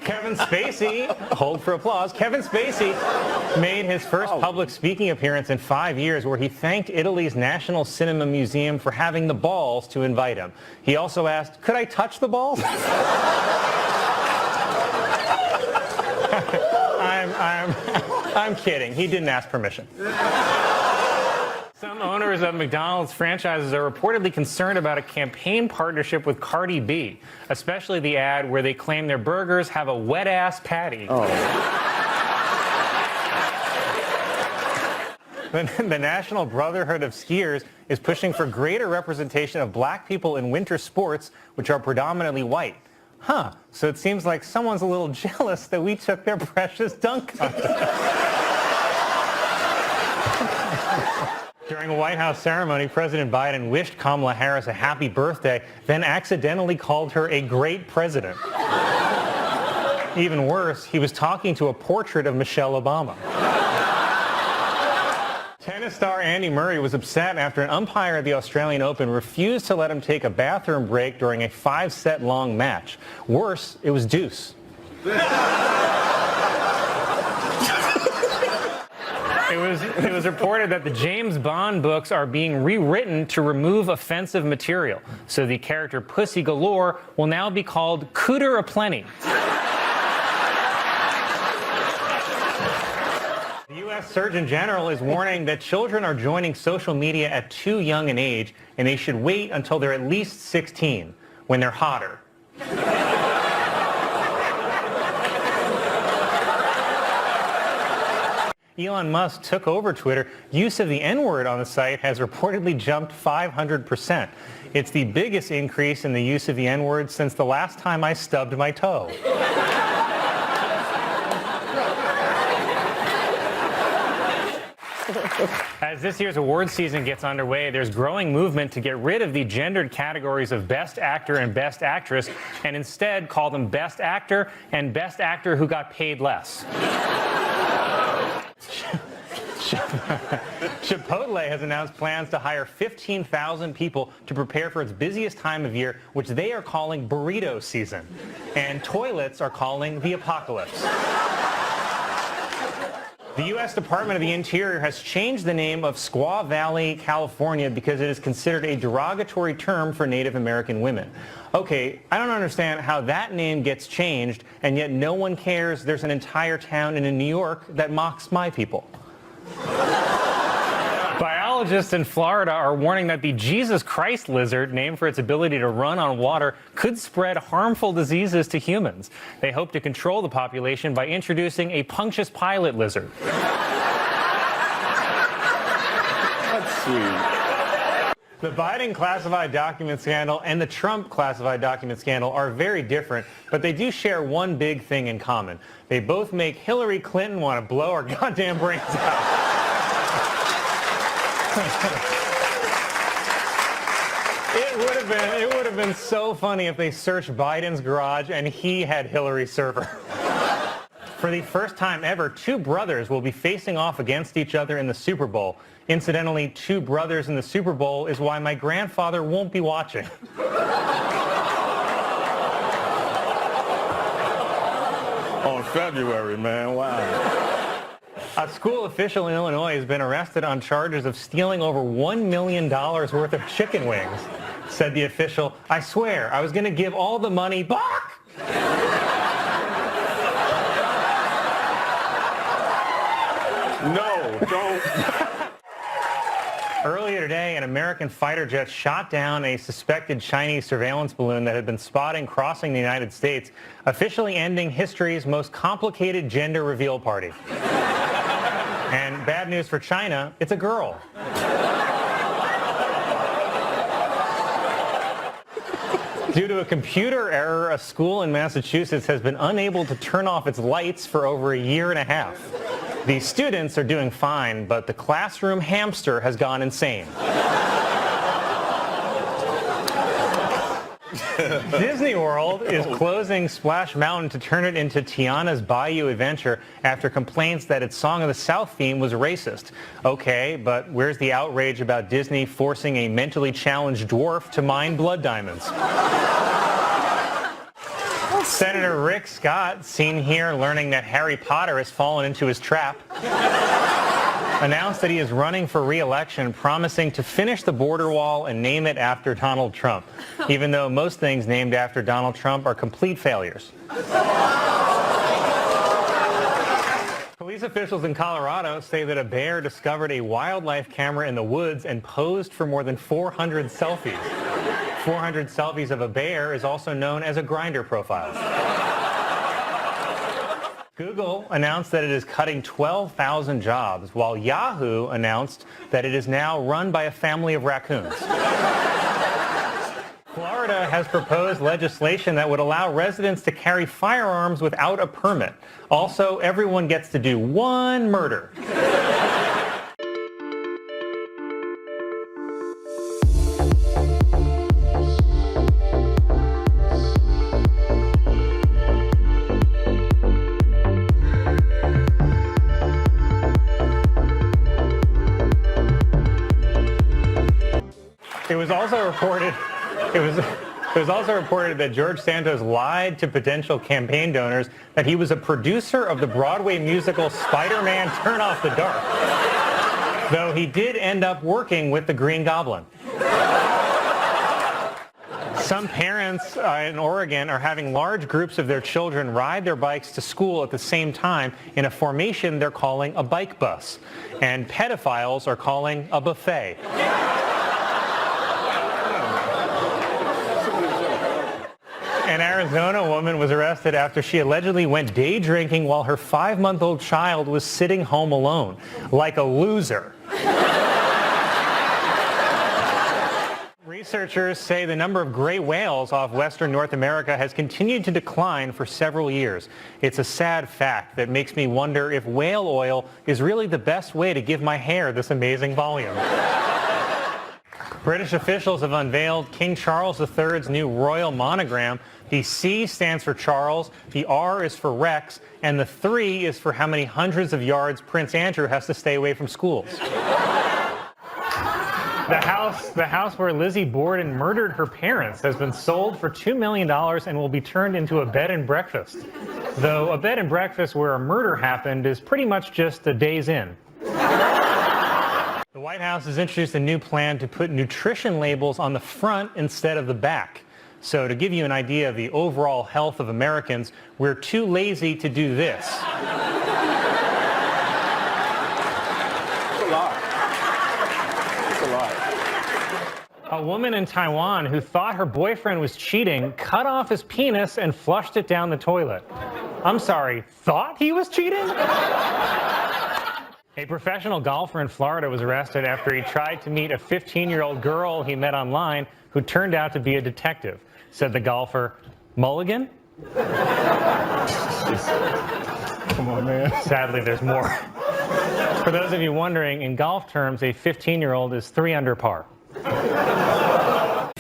Kevin Spacey, hold for applause, Kevin Spacey made his first public speaking appearance in 5 years where he thanked Italy's National Cinema Museum for having the balls to invite him. He also asked, could I touch the balls? I'm kidding. He didn't ask permission. Some owners of McDonald's franchises are reportedly concerned about a campaign partnership with Cardi B, especially the ad where they claim their burgers have a wet-ass patty. The National Brotherhood of Skiers is pushing for greater representation of black people in winter sports, which are predominantly white. Huh, so it seems like someone's a little jealous that we took their precious dunk contest. During a White House ceremony, President Biden wished Kamala Harris a happy birthday, then accidentally called her a great president. Even worse, he was talking to a portrait of Michelle Obama. Tennis star Andy Murray was upset after an umpire at the Australian Open refused to let him take a bathroom break during a 5-set long match. Worse, it was deuce. It was reported that the James Bond books are being rewritten to remove offensive material. So the character Pussy Galore will now be called Cooter Aplenty. The U.S. Surgeon General is warning that children are joining social media at too young an age, and they should wait until they're at least 16, when they're hotter. Elon Musk took over Twitter. Use of the N-word on the site has reportedly jumped 500%. It's the biggest increase in the use of the N-word since the last time I stubbed my toe. As this year's award season gets underway, there's growing movement to get rid of the gendered categories of Best Actor and Best Actress and instead call them Best Actor and Best Actor who got paid less. Chipotle has announced plans to hire 15,000 people to prepare for its busiest time of year, which they are calling burrito season. And toilets are calling the apocalypse. The U.S. Department of the Interior has changed the name of Squaw Valley, California, because it is considered a derogatory term for Native American women. Okay, I don't understand how that name gets changed, and yet no one cares there's an entire town in New York that mocks my people. Biologists in Florida are warning that the Jesus Christ lizard, named for its ability to run on water, could spread harmful diseases to humans. They hope to control the population by introducing a Pontius Pilate lizard. That's sweet. The Biden classified document scandal and the Trump classified document scandal are very different, but they do share one big thing in common. They both make Hillary Clinton want to blow our goddamn brains out. It would have been so funny if they searched Biden's garage and he had Hillary's server. For the first time ever, two brothers will be facing off against each other in the Super Bowl. Incidentally, two brothers in the Super Bowl is why my grandfather won't be watching. On February, man, wow. A school official in Illinois has been arrested on charges of stealing over $1 million worth of chicken wings. Said the official, I swear, I was going to give all the money back. No, don't. Earlier today, an American fighter jet shot down a suspected Chinese surveillance balloon that had been spotted crossing the United States, officially ending history's most complicated gender reveal party. And bad news for China, it's a girl. Due to a computer error, a school in Massachusetts has been unable to turn off its lights for over a year and a half. The students are doing fine, but the classroom hamster has gone insane. Disney World is closing Splash Mountain to turn it into Tiana's Bayou Adventure after complaints that its Song of the South theme was racist. Okay, but where's the outrage about Disney forcing a mentally challenged dwarf to mine blood diamonds? That's Senator Rick Scott, seen here learning that Harry Potter has fallen into his trap, announced that he is running for re-election, promising to finish the border wall and name it after Donald Trump, even though most things named after Donald Trump are complete failures. Police officials in Colorado say that a bear discovered a wildlife camera in the woods and posed for more than 400 selfies. 400 selfies of a bear is also known as a Grindr profile. Google announced that it is cutting 12,000 jobs, while Yahoo announced that it is now run by a family of raccoons. Florida has proposed legislation that would allow residents to carry firearms without a permit. Also, everyone gets to do one murder. It was also reported that George Santos lied to potential campaign donors that he was a producer of the Broadway musical Spider-Man Turn Off the Dark, though he did end up working with the Green Goblin. Some parents in Oregon are having large groups of their children ride their bikes to school at the same time in a formation they're calling a bike bus, and pedophiles are calling a buffet. An Arizona woman was arrested after she allegedly went day drinking while her 5-month-old child was sitting home alone, like a loser. Researchers say the number of gray whales off western North America has continued to decline for several years. It's a sad fact that makes me wonder if whale oil is really the best way to give my hair this amazing volume. British officials have unveiled King Charles III's new royal monogram. The C stands for Charles, the R is for Rex, and the 3 is for how many hundreds of yards Prince Andrew has to stay away from schools. The house where Lizzie Borden murdered her parents has been sold for $2 million and will be turned into a bed and breakfast. Though a bed and breakfast where a murder happened is pretty much just a day's in. The White House has introduced a new plan to put nutrition labels on the front instead of the back. So to give you an idea of the overall health of Americans, we're too lazy to do this. It's a lot. It's a lot. A woman in Taiwan who thought her boyfriend was cheating cut off his penis and flushed it down the toilet. I'm sorry, thought he was cheating? A professional golfer in Florida was arrested after he tried to meet a 15-year-old girl he met online who turned out to be a detective. Said the golfer, "Mulligan?" Come on, man. Sadly, there's more. For those of you wondering, in golf terms, a 15-year-old is 3 under par.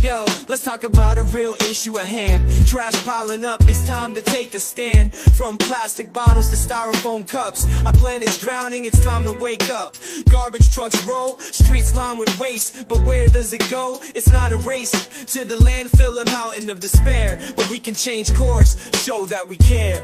Yo, let's talk about a real issue at hand. Trash piling up, it's time to take a stand. From plastic bottles to styrofoam cups, our planet's drowning, it's time to wake up. Garbage trucks roll, streets lined with waste, but where does it go? It's not a race to the landfill, a mountain of despair. But we can change course, show that we care.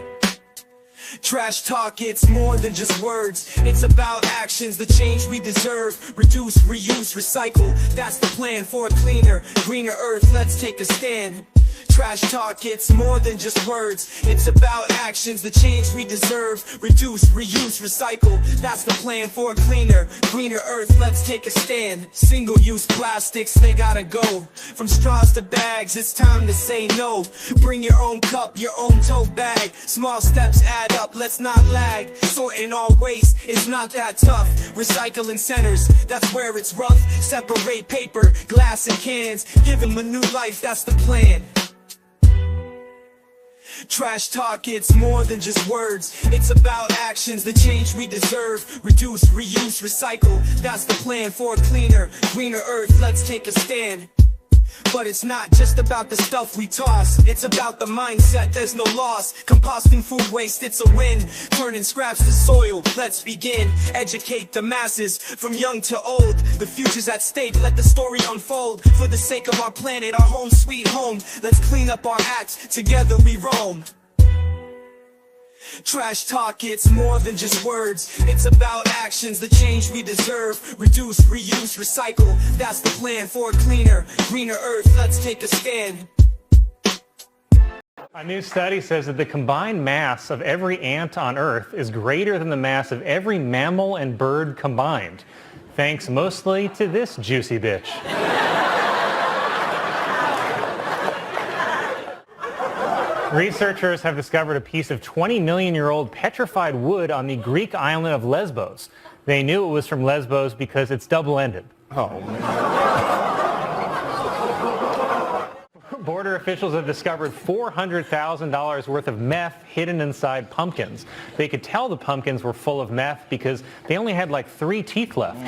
Trash talk, it's more than just words. It's about actions, the change we deserve. Reduce, reuse, recycle. That's the plan for a cleaner, greener earth. Let's take a stand. Trash talk, it's more than just words. It's about actions, the change we deserve. Reduce, reuse, recycle. That's the plan for a cleaner, greener earth. Let's take a stand. Single-use plastics, they gotta go. From straws to bags, it's time to say no. Bring your own cup, your own tote bag. Small steps add up, let's not lag. Sorting all waste is not that tough. Recycling centers, that's where it's rough. Separate paper, glass and cans. Give them a new life, that's the plan. Trash talk, it's more than just words. It's about actions, the change we deserve. Reduce, reuse, recycle. That's the plan for a cleaner, greener earth. Let's take a stand. But it's not just about the stuff we toss. It's about the mindset, there's no loss. Composting food waste, it's a win. Turning scraps to soil, let's begin. Educate the masses, from young to old. The future's at stake, let the story unfold. For the sake of our planet, our home sweet home. Let's clean up our acts, together we roam. Trash talk, it's more than just words. It's about actions, the change we deserve. Reduce, reuse, recycle. That's the plan for a cleaner, greener earth. Let's take a stand. A new study says that the combined mass of every ant on Earth is greater than the mass of every mammal and bird combined, thanks mostly to this juicy bitch. Researchers have discovered a piece of 20-million-year-old petrified wood on the Greek island of Lesbos. They knew it was from Lesbos because it's double-ended. Oh, man. Border officials have discovered $400,000 worth of meth hidden inside pumpkins. They could tell the pumpkins were full of meth because they only had like 3 teeth left.